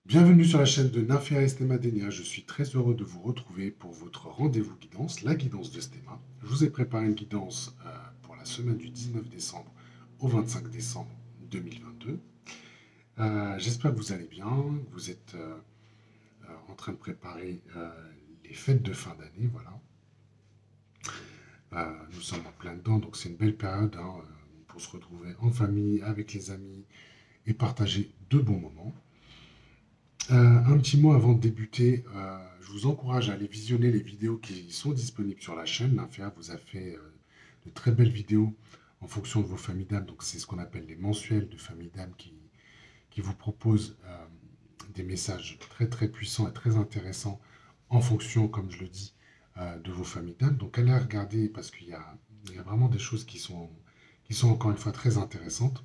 Bienvenue sur la chaîne de Nymphéa et Stéma Dénia. Je suis très heureux de vous retrouver pour votre rendez-vous guidance, la guidance de Stéma. Je vous ai préparé une guidance pour la semaine du 19 décembre au 25 décembre 2022. J'espère que vous allez bien, que vous êtes en train de préparer les fêtes de fin d'année. Voilà. Nous sommes en plein dedans, donc c'est une belle période pour se retrouver en famille, avec les amis et partager de bons moments. Un petit mot avant de débuter, je vous encourage à aller visionner les vidéos qui sont disponibles sur la chaîne. Nymphéa vous a fait de très belles vidéos en fonction de vos familles d'âmes. Donc c'est ce qu'on appelle les mensuels de familles d'âmes qui vous proposent des messages très très puissants et très intéressants en fonction, comme je le dis, de vos familles d'âmes. Donc allez regarder parce qu'il y a vraiment des choses qui sont encore une fois très intéressantes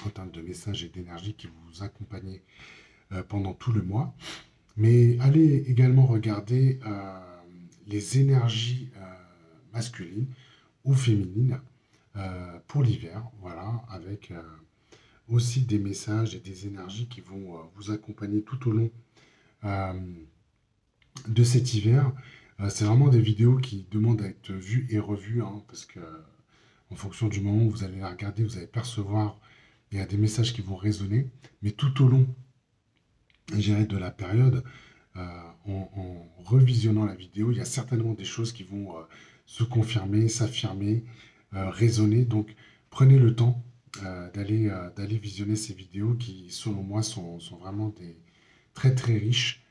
en termes de messages et d'énergie qui vous accompagnent pendant tout le mois. Mais allez également regarder les énergies masculines ou féminines pour l'hiver, voilà, avec aussi des messages et des énergies qui vont vous accompagner tout au long euh, de cet hiver. C'est vraiment des vidéos qui demandent à être vues et revues, hein, parce que en fonction du moment où vous allez la regarder, vous allez percevoir, il y a des messages qui vont résonner, mais tout au long, je dirais, de la période, en revisionnant la vidéo, il y a certainement des choses qui vont se confirmer, s'affirmer, résonner. Donc, prenez le temps d'aller visionner ces vidéos qui, selon moi, sont vraiment très, très riches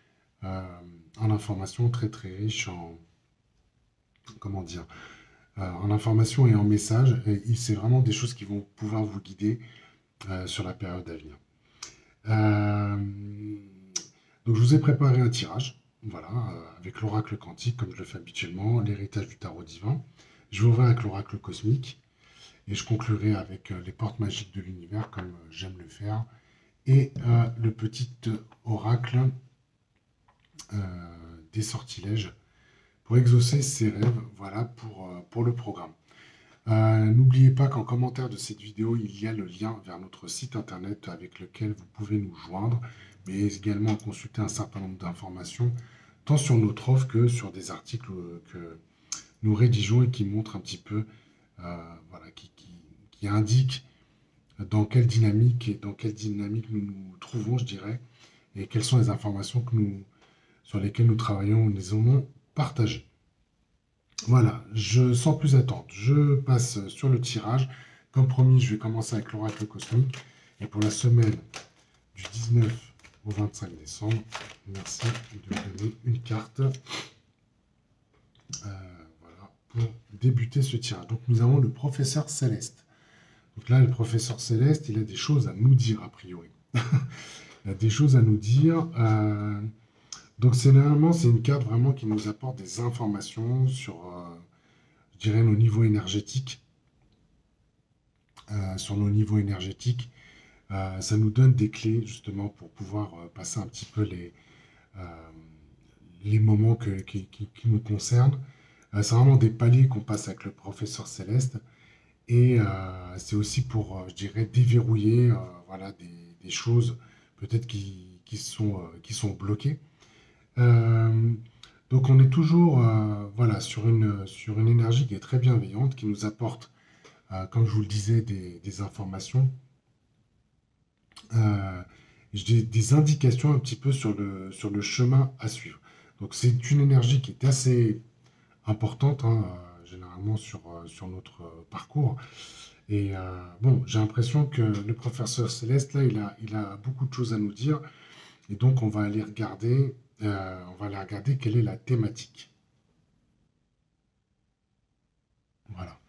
euh, en informations, très, très riches en, comment dire, en informations et en messages. Et c'est vraiment des choses qui vont pouvoir vous guider sur la période à venir. Euh, donc, je vous ai préparé un tirage, voilà, avec l'oracle quantique, comme je le fais habituellement, l'héritage du tarot divin. Je vais ouvrir avec l'oracle cosmique et je conclurai avec les portes magiques de l'univers, comme j'aime le faire, et le petit oracle des sortilèges pour exaucer ses rêves, voilà, pour le programme. N'oubliez pas qu'en commentaire de cette vidéo, il y a le lien vers notre site internet avec lequel vous pouvez nous joindre, mais également consulter un certain nombre d'informations, tant sur notre offre que sur des articles que nous rédigeons et qui montrent un petit peu, voilà, qui indiquent dans quelle dynamique nous nous trouvons, je dirais, et quelles sont les informations sur lesquelles nous travaillons, nous les avons partagées. Voilà, sans plus attendre, je passe sur le tirage. Comme promis, je vais commencer avec l'oracle cosmique. Et pour la semaine du 19 au 25 décembre, merci de me donner une carte voilà, pour débuter ce tirage. Donc nous avons le professeur Céleste. Donc là, le professeur Céleste, il a des choses à nous dire, a priori. Il a des choses à nous dire. Donc généralement, c'est une carte vraiment qui nous apporte des informations sur, je dirais, nos niveaux énergétiques. Sur nos niveaux énergétiques, ça nous donne des clés justement pour pouvoir passer un petit peu euh, les moments qui nous concernent. C'est vraiment des paliers qu'on passe avec le professeur Céleste. Et c'est aussi pour, je dirais, déverrouiller voilà, des choses peut-être qui sont bloquées. Euh, donc on est toujours voilà, sur une énergie qui est très bienveillante, qui nous apporte, comme je vous le disais, des informations, euh, des indications un petit peu sur le chemin à suivre. Donc c'est une énergie qui est assez importante, hein, généralement sur notre parcours. Et bon, j'ai l'impression que le professeur Céleste, là, il a beaucoup de choses à nous dire. Et donc, on va aller regarder quelle est la thématique. Voilà.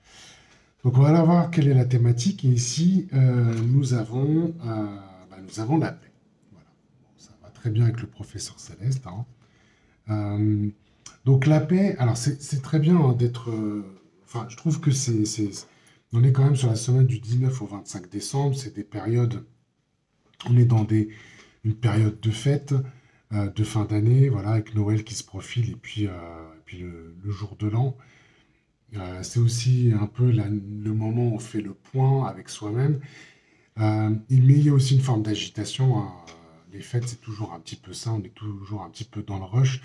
Donc, on va aller voir quelle est la thématique. Et ici, nous avons la paix. Voilà. Bon, ça va très bien avec le professeur Céleste, hein. Euh, donc, la paix, alors c'est très bien hein, d'être. Enfin, je trouve que on est quand même sur la semaine du 19 au 25 décembre. C'est des périodes. On est dans une période de fête, de fin d'année, voilà, avec Noël qui se profile et puis le jour de l'an. C'est aussi un peu le moment où on fait le point avec soi-même. Mais il y a aussi une forme d'agitation, hein, les fêtes, c'est toujours un petit peu ça, on est toujours un petit peu dans le rush.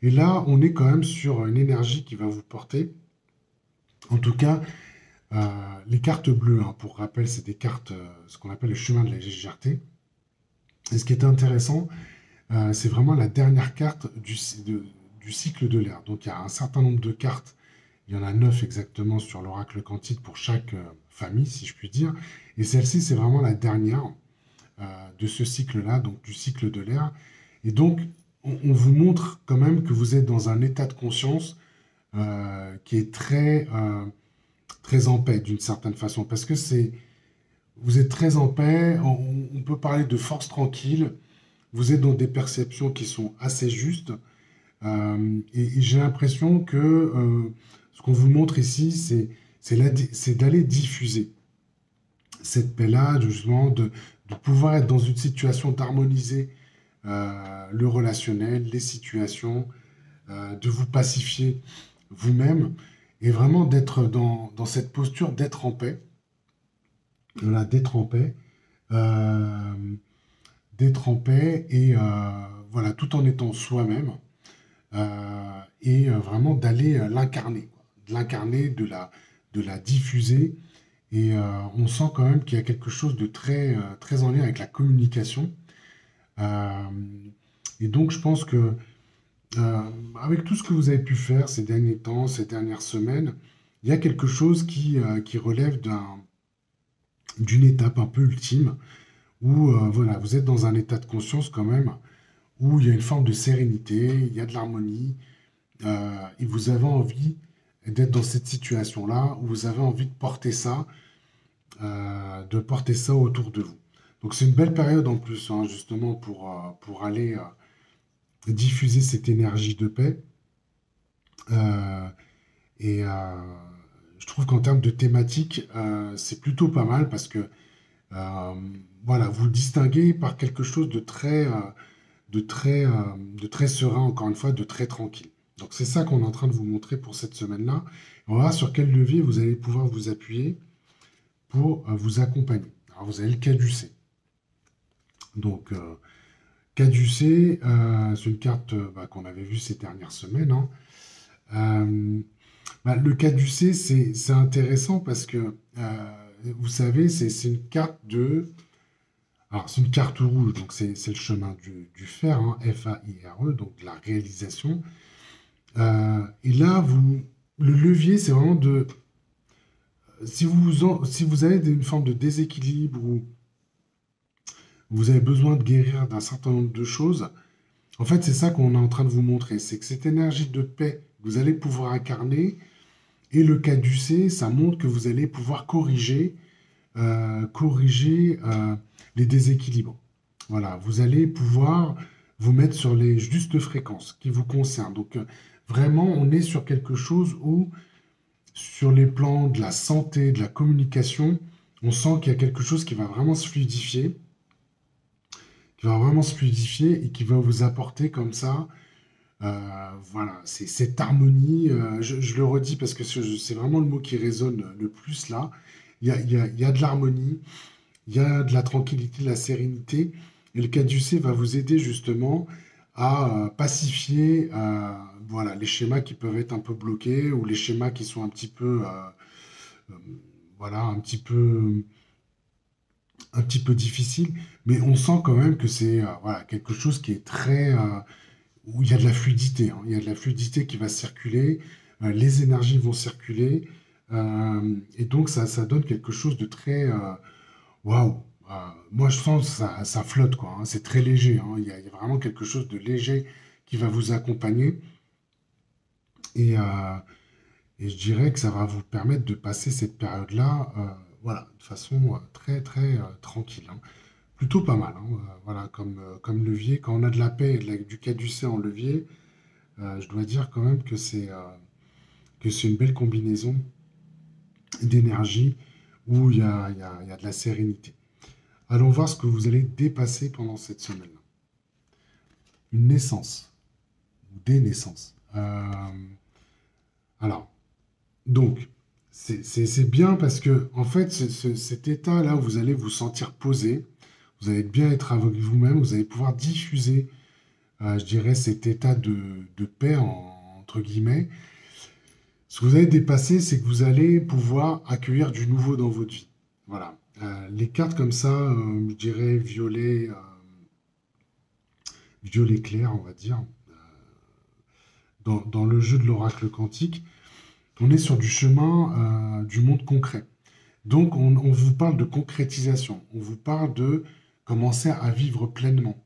Et là, on est quand même sur une énergie qui va vous porter. En tout cas, les cartes bleues, hein, pour rappel, c'est des cartes, ce qu'on appelle le chemin de la légèreté. Et ce qui est intéressant, c'est vraiment la dernière carte du cycle de l'air. Donc il y a un certain nombre de cartes, il y en a 9 exactement sur l'oracle quantique pour chaque famille, si je puis dire. Et celle-ci, c'est vraiment la dernière de ce cycle-là, donc du cycle de l'air. Et donc, on vous montre quand même que vous êtes dans un état de conscience qui est très en paix d'une certaine façon, parce que vous êtes très en paix, on peut parler de force tranquille, vous êtes dans des perceptions qui sont assez justes, et j'ai l'impression que ce qu'on vous montre ici, c'est d'aller diffuser cette paix-là, justement, de pouvoir être dans une situation d'harmoniser le relationnel, les situations, de vous pacifier vous-même, et vraiment d'être dans cette posture d'être en paix, voilà, euh, d'être en paix et voilà, tout en étant soi-même et vraiment d'aller l'incarner, quoi. De l'incarner, de la diffuser. Et on sent quand même qu'il y a quelque chose de très en lien avec la communication. Euh, et donc, je pense que avec tout ce que vous avez pu faire ces derniers temps, ces dernières semaines, il y a quelque chose qui relève d'une étape un peu ultime où voilà, vous êtes dans un état de conscience quand même, où il y a une forme de sérénité, il y a de l'harmonie, et vous avez envie d'être dans cette situation-là, où vous avez envie de porter ça autour de vous. Donc c'est une belle période en plus, hein, justement, pour aller diffuser cette énergie de paix. Euh, et je trouve qu'en termes de thématique, c'est plutôt pas mal parce que euh, voilà, vous le distinguez par quelque chose de très serein, encore une fois, de très tranquille. Donc c'est ça qu'on est en train de vous montrer pour cette semaine-là. On va voir sur quel levier vous allez pouvoir vous appuyer pour vous accompagner. Alors vous avez le caducée. Donc caducée, c'est une carte bah, qu'on avait vue ces dernières semaines, hein. Euh, le caducée, c'est intéressant parce que vous savez, c'est une carte de. Alors, c'est une carte rouge, donc c'est le chemin du fer, hein, F-A-I-R-E, donc de la réalisation. Et là, le levier, c'est vraiment de. Si vous avez une forme de déséquilibre ou vous avez besoin de guérir d'un certain nombre de choses, en fait, c'est ça qu'on est en train de vous montrer. C'est que cette énergie de paix que vous allez pouvoir incarner, et le caducée, ça montre que vous allez pouvoir corriger les déséquilibres. Voilà, vous allez pouvoir vous mettre sur les justes fréquences qui vous concernent. Donc, vraiment, on est sur quelque chose où, sur les plans de la santé, de la communication, on sent qu'il y a quelque chose qui va vraiment se fluidifier et qui va vous apporter comme ça. Voilà, c'est cette harmonie. Je le redis parce que c'est vraiment le mot qui résonne le plus là. Il y a de l'harmonie, il y a de la tranquillité, de la sérénité. Et le caducée va vous aider justement à pacifier voilà, les schémas qui peuvent être un peu bloqués ou les schémas qui sont un petit peu, euh, voilà, un petit peu difficiles. Mais on sent quand même que c'est voilà, quelque chose qui est où il y a de la fluidité, hein. Il y a de la fluidité qui va circuler, les énergies vont circuler, et donc ça donne quelque chose de très waouh. Moi, je sens que ça flotte, quoi, hein. C'est très léger, hein. Il y a vraiment quelque chose de léger qui va vous accompagner, et, euh, et je dirais que ça va vous permettre de passer cette période-là, voilà, de façon très tranquille, hein. Plutôt pas mal, hein, voilà, comme levier. Quand on a de la paix et du caducée en levier, je dois dire quand même que c'est une belle combinaison d'énergie où il y a de la sérénité. Allons voir ce que vous allez dépasser pendant cette semaine. Une naissance, ou des naissances. Alors, donc, c'est bien parce que, en fait, cet état-là où vous allez vous sentir posé, vous allez bien être avec vous-même, vous allez pouvoir diffuser, je dirais, cet état de paix, entre guillemets. Ce que vous allez dépasser, c'est que vous allez pouvoir accueillir du nouveau dans votre vie. Voilà. Les cartes comme ça, je dirais violet clair, on va dire, dans le jeu de l'oracle quantique, on est sur du chemin du monde concret. Donc, on vous parle de concrétisation, on vous parle de commencer à vivre pleinement,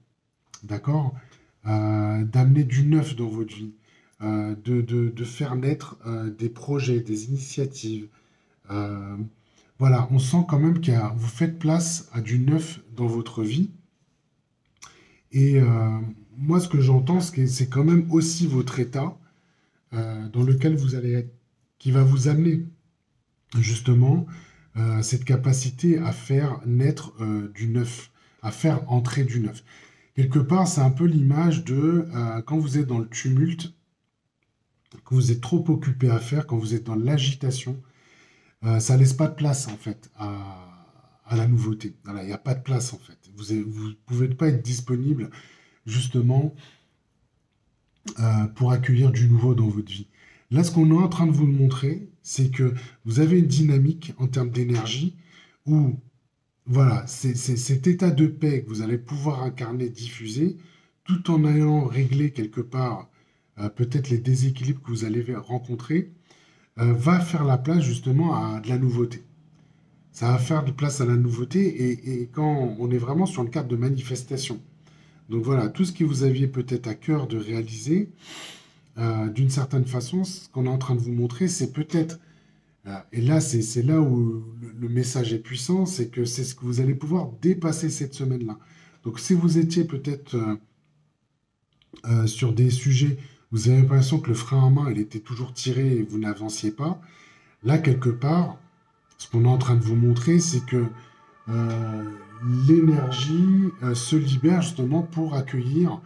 d'accord? D'amener du neuf dans votre vie, de faire naître des projets, des initiatives. Euh, voilà, on sent quand même vous faites place à du neuf dans votre vie. Et moi, ce que j'entends, c'est quand même aussi votre état dans lequel vous allez être, qui va vous amener justement cette capacité à faire naître du neuf, à faire entrer du neuf. Quelque part, c'est un peu l'image de quand vous êtes dans le tumulte, quand vous êtes trop occupé à faire, quand vous êtes dans l'agitation, ça laisse pas de place en fait à la nouveauté. Voilà, il n'y a pas de place en fait. Vous ne pouvez pas être disponible justement pour accueillir du nouveau dans votre vie. Là, ce qu'on est en train de vous montrer, c'est que vous avez une dynamique en termes d'énergie où, voilà, c'est cet état de paix que vous allez pouvoir incarner, diffuser, tout en allant régler quelque part peut-être les déséquilibres que vous allez rencontrer, va faire la place justement à de la nouveauté. Ça va faire de place à la nouveauté et quand on est vraiment sur le cadre de manifestation. Donc voilà, tout ce que vous aviez peut-être à cœur de réaliser, d'une certaine façon, ce qu'on est en train de vous montrer, c'est peut-être, et là c'est là où le message est puissant, c'est que c'est ce que vous allez pouvoir dépasser cette semaine-là. Donc si vous étiez peut-être sur des sujets, vous avez l'impression que le frein à main, il était toujours tiré et vous n'avanciez pas, là quelque part, ce qu'on est en train de vous montrer, c'est que euh, l'énergie se libère justement pour accueillir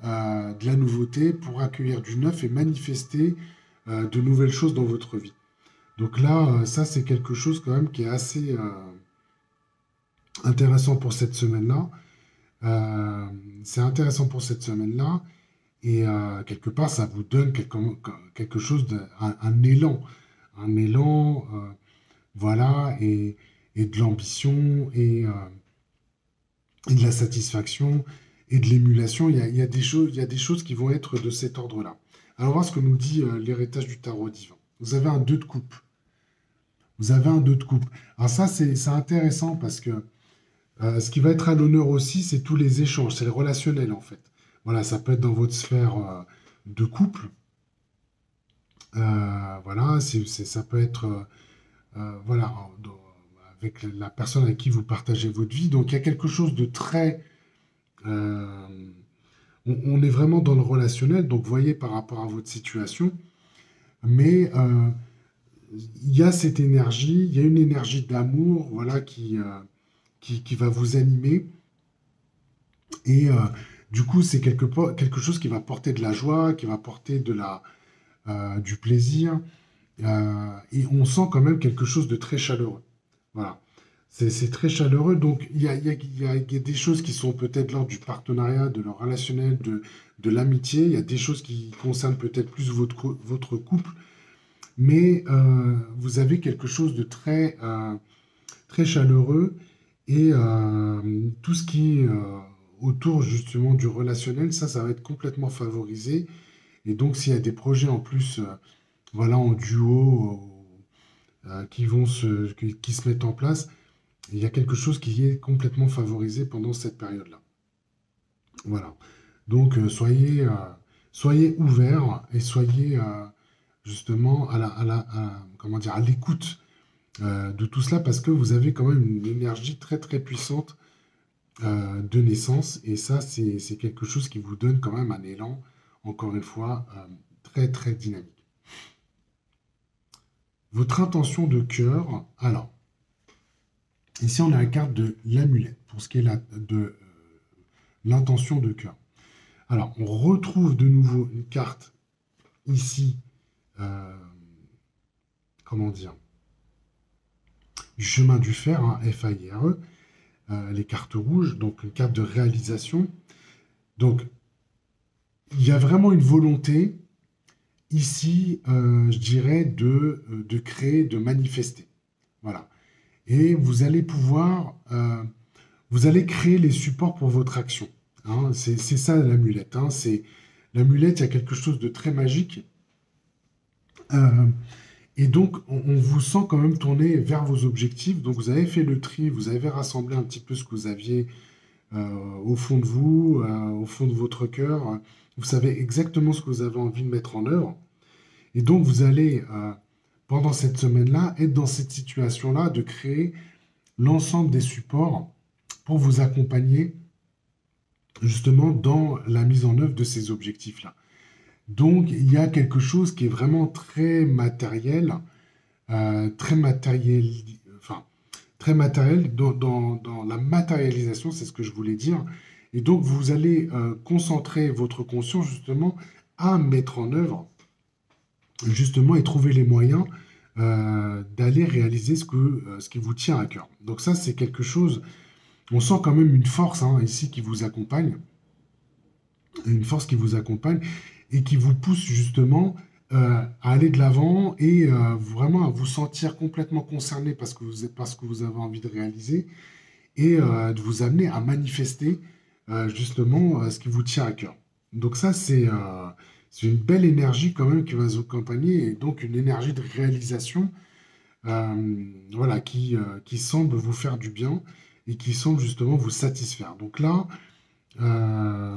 de la nouveauté, pour accueillir du neuf et manifester de nouvelles choses dans votre vie. Donc là, ça, c'est quelque chose quand même qui est assez intéressant pour cette semaine-là. Euh, c'est intéressant pour cette semaine-là. Et quelque part, ça vous donne quelque chose, un élan. Un élan, voilà, et de l'ambition, et de la satisfaction, et de l'émulation. Il y a il y a des choses qui vont être de cet ordre-là. Alors, voir ce que nous dit l'héritage du tarot divin. Vous avez un 2 de coupe. Vous avez un 2 de coupe. Alors ça, c'est intéressant parce que ce qui va être à l'honneur aussi, c'est tous les échanges, c'est le relationnel en fait. Voilà, ça peut être dans votre sphère de couple. Voilà, ça peut être voilà, avec la personne avec qui vous partagez votre vie. Donc il y a quelque chose de très... euh, on est vraiment dans le relationnel, donc voyez par rapport à votre situation. Mais il y a cette énergie, il y a une énergie d'amour, voilà, qui va vous animer. Et du coup, c'est quelque chose qui va porter de la joie, qui va porter du plaisir. Et on sent quand même quelque chose de très chaleureux. Voilà. C'est très chaleureux. Donc, il y a des choses qui sont peut-être lors du partenariat, de leur relationnel, de l'amitié. Il y a des choses qui concernent peut-être plus votre couple. Mais vous avez quelque chose de très chaleureux. Et tout ce qui est autour justement du relationnel, ça va être complètement favorisé. Et donc, s'il y a des projets en plus, voilà, en duo, qui se mettent en place, il y a quelque chose qui est complètement favorisé pendant cette période-là. Voilà. Donc, soyez ouverts et soyez justement comment dire, à l'écoute de tout cela parce que vous avez quand même une énergie très très puissante de naissance et ça c'est quelque chose qui vous donne quand même un élan, encore une fois, très très dynamique. Votre intention de cœur, alors, ici on a la carte de l'amulette pour ce qui est de l'intention de cœur. Alors, on retrouve de nouveau une carte ici, euh, comment dire, du chemin du fer, hein, F-A-I-R-E. les cartes rouges, donc une carte de réalisation. Donc, il y a vraiment une volonté ici, je dirais, de créer, de manifester. Voilà. Et vous allez pouvoir, vous allez créer les supports pour votre action. Hein. C'est ça l'amulette. Hein. L'amulette, il y a quelque chose de très magique. Euh, et donc, on vous sent quand même tourner vers vos objectifs. Donc, vous avez fait le tri, vous avez rassemblé un petit peu ce que vous aviez au fond de vous, au fond de votre cœur. Vous savez exactement ce que vous avez envie de mettre en œuvre. Et donc, vous allez, pendant cette semaine-là, être dans cette situation-là de créer l'ensemble des supports pour vous accompagner justement dans la mise en œuvre de ces objectifs-là. Donc, il y a quelque chose qui est vraiment très matériel, très matériel, enfin, très matériel dans la matérialisation, c'est ce que je voulais dire. Et donc, vous allez concentrer votre conscience justement à mettre en œuvre justement et trouver les moyens d'aller réaliser ce qui vous tient à cœur. Donc ça, c'est quelque chose, on sent quand même une force hein, ici qui vous accompagne, une force qui vous accompagne et qui vous pousse justement à aller de l'avant et vraiment à vous sentir complètement concerné parce que vous avez envie de réaliser et de vous amener à manifester justement ce qui vous tient à cœur. Donc ça, c'est une belle énergie quand même qui va vous accompagner et donc une énergie de réalisation voilà, qui semble vous faire du bien et qui semble justement vous satisfaire. Donc là,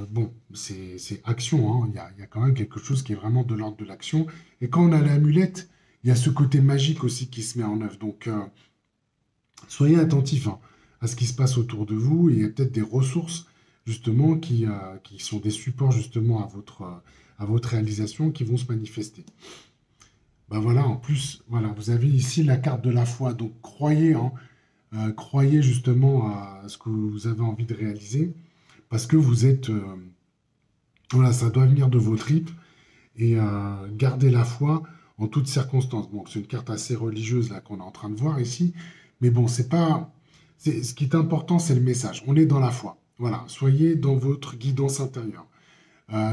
bon, c'est action, hein. Il y a quand même quelque chose qui est vraiment de l'ordre de l'action. Et quand on a l'amulette, il y a ce côté magique aussi qui se met en œuvre. Donc, soyez attentifs hein, à ce qui se passe autour de vous. Il y a peut-être des ressources, justement, qui sont des supports, justement, à votre réalisation qui vont se manifester. Ben voilà, en plus, voilà, vous avez ici la carte de la foi. Donc, croyez, hein, croyez justement à ce que vous avez envie de réaliser parce que vous êtes, voilà, ça doit venir de vos tripes et gardez la foi en toutes circonstances. Bon, c'est une carte assez religieuse là qu'on est en train de voir ici, mais bon, c'est pas, ce qui est important, c'est le message. On est dans la foi. Voilà, soyez dans votre guidance intérieure.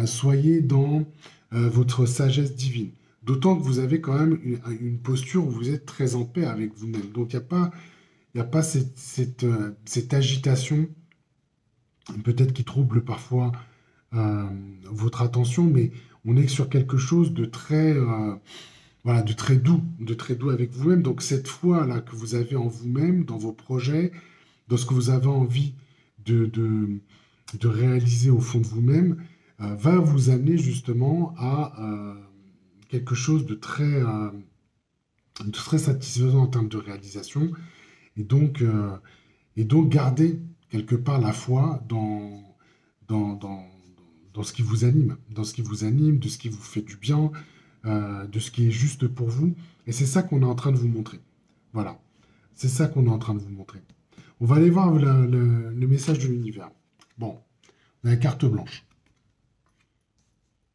Soyez dans votre sagesse divine. D'autant que vous avez quand même une posture où vous êtes très en paix avec vous-même. Donc, il y a pas cette agitation peut-être qui trouble parfois euh, votre attention, mais on est sur quelque chose de très, voilà, de très doux avec vous-même. Donc cette foi-là que vous avez en vous-même, dans vos projets, dans ce que vous avez envie de, de, de réaliser au fond de vous-même, va vous amener justement à quelque chose de très satisfaisant en termes de réalisation. Et donc, euh, et donc garder quelque part la foi dans, dans, dans ce qui vous anime, dans ce qui vous anime, de ce qui vous fait du bien, de ce qui est juste pour vous. Et c'est ça qu'on est en train de vous montrer. Voilà, c'est ça qu'on est en train de vous montrer. On va aller voir le message de l'univers. Bon, vous avez carte blanche.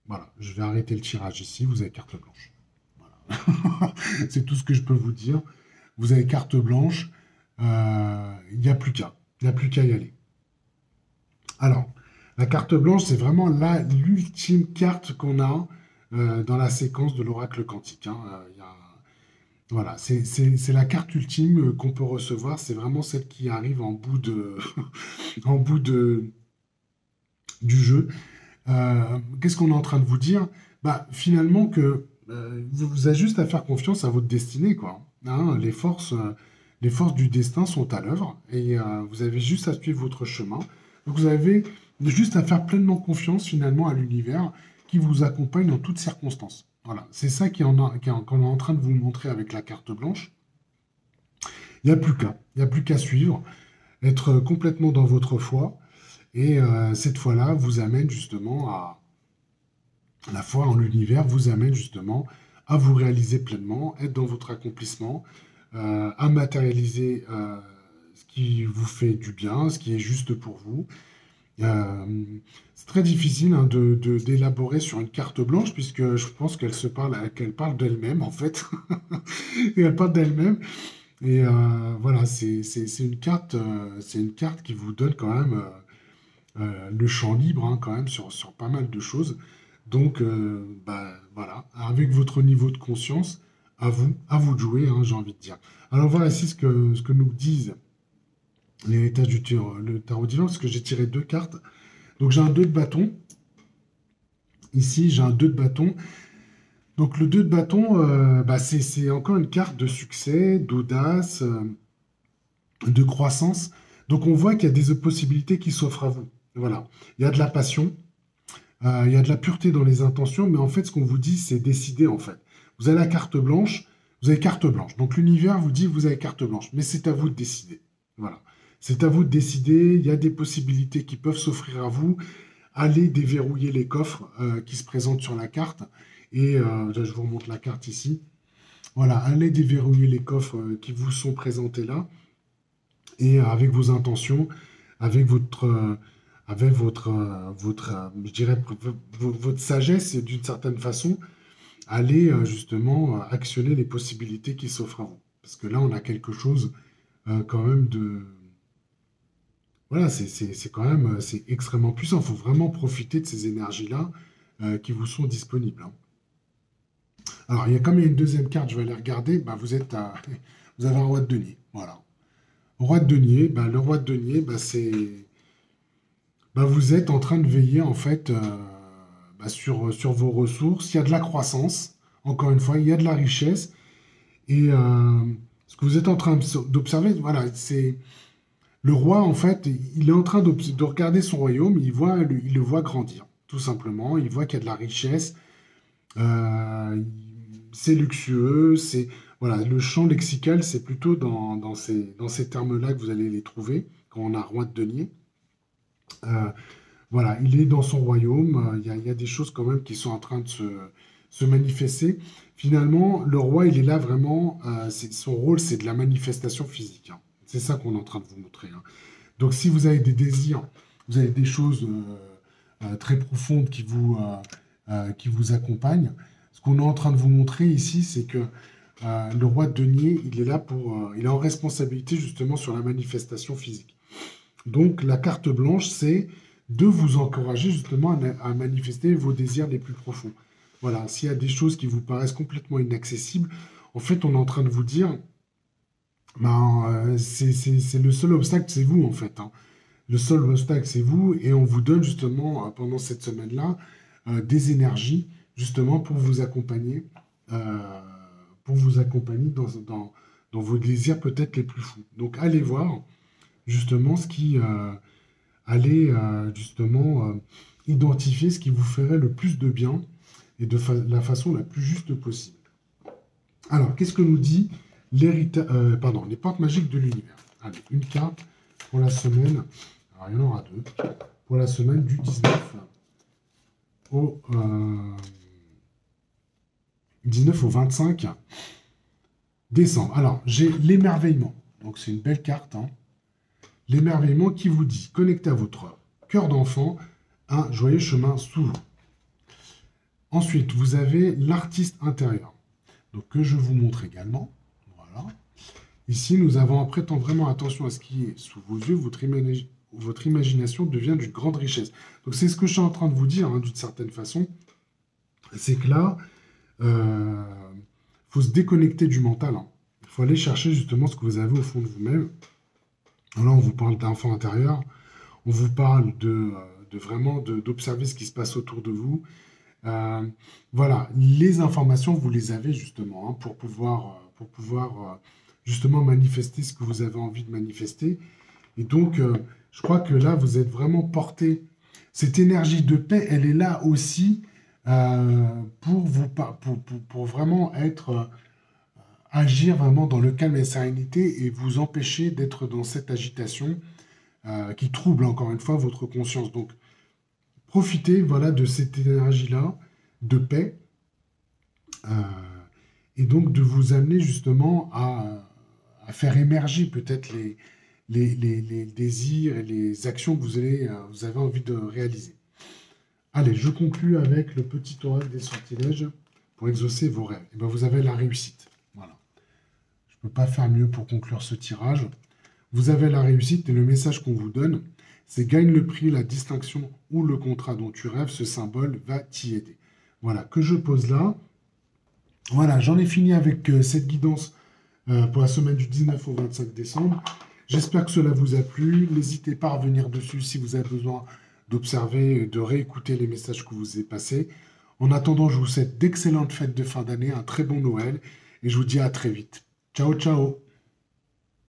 Voilà, je vais arrêter le tirage ici, vous avez carte blanche. Voilà. C'est tout ce que je peux vous dire. Vous avez carte blanche, il n'y a plus qu'à. Il n'y a plus qu'à y aller. Alors, la carte blanche, c'est vraiment l'ultime carte qu'on a dans la séquence de l'oracle quantique. Hein. Voilà, c'est la carte ultime qu'on peut recevoir. C'est vraiment celle qui arrive en bout en bout du jeu. Qu'est-ce qu'on est en train de vous dire? Bah, finalement, que vous avez juste à faire confiance à votre destinée, quoi. Hein, les forces du destin sont à l'œuvre et vous avez juste à suivre votre chemin. Donc, vous avez juste à faire pleinement confiance, finalement, à l'univers qui vous accompagne en toutes circonstances. Voilà, c'est ça qu'on est en train de vous montrer avec la carte blanche. Il n'y a plus qu'à. Il n'y a plus qu'à suivre, être complètement dans votre foi. Et cette foi-là vous amène justement à la foi en l'univers, vous amène justement à vous réaliser pleinement, être dans votre accomplissement, à matérialiser ce qui vous fait du bien, ce qui est juste pour vous. Euh, c'est très difficile hein, d'élaborer sur une carte blanche puisque je pense qu'elle parle d'elle-même en fait. Et elle parle d'elle-même. Et voilà, c'est une carte qui vous donne quand même le champ libre, hein, quand même, sur pas mal de choses. Donc, bah, voilà, avec votre niveau de conscience, à vous de jouer, hein, j'ai envie de dire. Alors voilà ici ce que nous disent l'héritage le tarot divin, parce que j'ai tiré deux cartes. Donc j'ai un 2 de bâton. Ici, j'ai un 2 de bâton. Donc le 2 de bâton, bah, c'est encore une carte de succès, d'audace, de croissance. Donc on voit qu'il y a des possibilités qui s'offrent à vous. Voilà. Il y a de la passion, il y a de la pureté dans les intentions, mais en fait, ce qu'on vous dit, c'est décider, en fait. Vous avez la carte blanche, vous avez carte blanche. Donc l'univers vous dit, vous avez carte blanche, mais c'est à vous de décider. Voilà. C'est à vous de décider, il y a des possibilités qui peuvent s'offrir à vous. Allez déverrouiller les coffres qui se présentent sur la carte. Et je vous remonte la carte ici. Voilà, allez déverrouiller les coffres qui vous sont présentés là. Et avec vos intentions, avec je dirais, votre sagesse, d'une certaine façon, allez justement actionner les possibilités qui s'offrent à vous. Parce que là, on a quelque chose quand même de... Voilà, c'est quand même c'est extrêmement puissant. Il faut vraiment profiter de ces énergies-là qui vous sont disponibles, hein. Alors, comme il y a une deuxième carte, je vais aller regarder. Bah, vous avez un roi de denier. Voilà. Roi de denier, bah, le roi de denier, bah, bah, vous êtes en train de veiller en fait bah, sur vos ressources. Il y a de la croissance, encore une fois, il y a de la richesse. Et ce que vous êtes en train d'observer, voilà, c'est le roi, en fait, il est en train de regarder son royaume, il le voit grandir, tout simplement. Il voit qu'il y a de la richesse, euh, c'est luxueux, c'est voilà, le champ lexical, c'est plutôt dans ces termes-là que vous allez les trouver quand on a roi de denier. Euh, voilà, il est dans son royaume, il y a des choses quand même qui sont en train de se manifester. Finalement, le roi, il est là vraiment, son rôle, c'est de la manifestation physique, hein. C'est ça qu'on est en train de vous montrer, hein. Donc, si vous avez des désirs, vous avez des choses très profondes qui vous accompagnent, ce qu'on est en train de vous montrer ici, c'est que le roi de denier, il est là il est en responsabilité justement sur la manifestation physique. Donc, la carte blanche, c'est de vous encourager justement à manifester vos désirs les plus profonds. Voilà, s'il y a des choses qui vous paraissent complètement inaccessibles, en fait, on est en train de vous dire, ben, c'est le seul obstacle, c'est vous, en fait, hein. Le seul obstacle, c'est vous, et on vous donne justement, pendant cette semaine-là, des énergies, justement, euh, pour vous accompagner dans vos désirs peut-être les plus fous. Donc, allez voir, justement, allez justement identifier ce qui vous ferait le plus de bien et la façon la plus juste possible. Alors, qu'est-ce que nous dit les portes magiques de l'univers? Allez, une carte pour la semaine. Alors, il y en aura deux. Pour la semaine du au, euh, 19 au 25 décembre. Alors, j'ai l'émerveillement. Donc, c'est une belle carte, hein. L'émerveillement qui vous dit, connecté à votre cœur d'enfant, un joyeux chemin s'ouvre. Ensuite, vous avez l'artiste intérieur, donc que je vous montre également. Voilà. Ici, nous avons, prêtant vraiment attention à ce qui est sous vos yeux, votre imagination devient d'une grande richesse. Donc, c'est ce que je suis en train de vous dire, hein, d'une certaine façon. C'est que là, faut se déconnecter du mental, hein. Il faut aller chercher justement ce que vous avez au fond de vous-même. Là, on vous parle d'enfant intérieur, on vous parle d'observer ce qui se passe autour de vous. Euh, voilà, les informations, vous les avez justement, hein, pour pouvoir justement manifester ce que vous avez envie de manifester. Et donc, je crois que là, vous êtes vraiment porté. Cette énergie de paix, elle est là aussi pour vraiment agir vraiment dans le calme et la sérénité et vous empêcher d'être dans cette agitation qui trouble encore une fois votre conscience. Donc, profitez voilà, de cette énergie-là de paix euh, et donc de vous amener justement à faire émerger peut-être les désirs et les actions que vous avez envie de réaliser. Allez, je conclus avec le petit oracle des sortilèges pour exaucer vos rêves. Et bien, vous avez la réussite. Voilà. Je ne peux pas faire mieux pour conclure ce tirage. Vous avez la réussite et le message qu'on vous donne, c'est gagne le prix, la distinction ou le contrat dont tu rêves, ce symbole va t'y aider. Voilà, que je pose là. Voilà, j'en ai fini avec cette guidance pour la semaine du 19 au 25 décembre. J'espère que cela vous a plu. N'hésitez pas à revenir dessus si vous avez besoin d'observer, de réécouter les messages que vous ai passés. En attendant, je vous souhaite d'excellentes fêtes de fin d'année, un très bon Noël et je vous dis à très vite. Ciao, ciao!